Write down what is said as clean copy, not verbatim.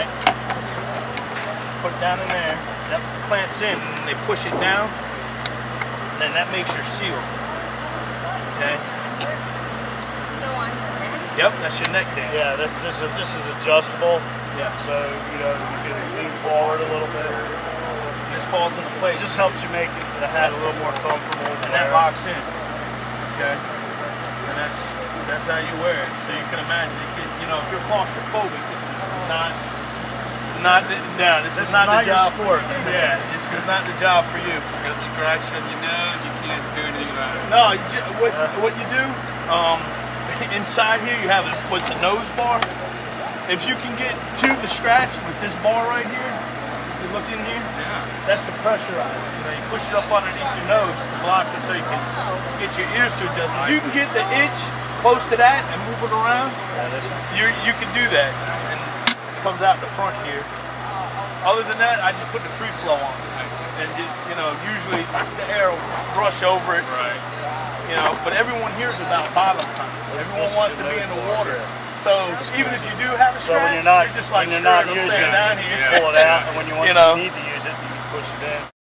right? Put it down in there. That clamps in, and they push it down, and then that makes your seal. Okay. Does this go on your neck? Yep, that's your neck dam. Yeah, this is adjustable. Yeah. So you can lean forward a little bit. This falls into place. It just helps you make the hat a little more comfortable. And that locks in. Okay. And that's how you wear it. So you can imagine, if you're claustrophobic, this is not the job sport. Yeah, this is not the job for you. You got a scratch on your nose, you can't do anything about it. No, what you do, inside here you have what's a nose bar. If you can get to the scratch with this bar right here, you look in here, that's to pressurize. You push it up underneath your nose to block it so you can get your ears to adjust. If you can get the itch close to that and move it around, you can do that. And it comes out the front here. Other than that, I just put the free flow on. And usually the air will brush over it. Right. But everyone hears about bottom time. Everyone wants to be in the water. So even if you do have a scratch, you're not just like using it, down here. you pull it out, and when you need to use it, you push it in.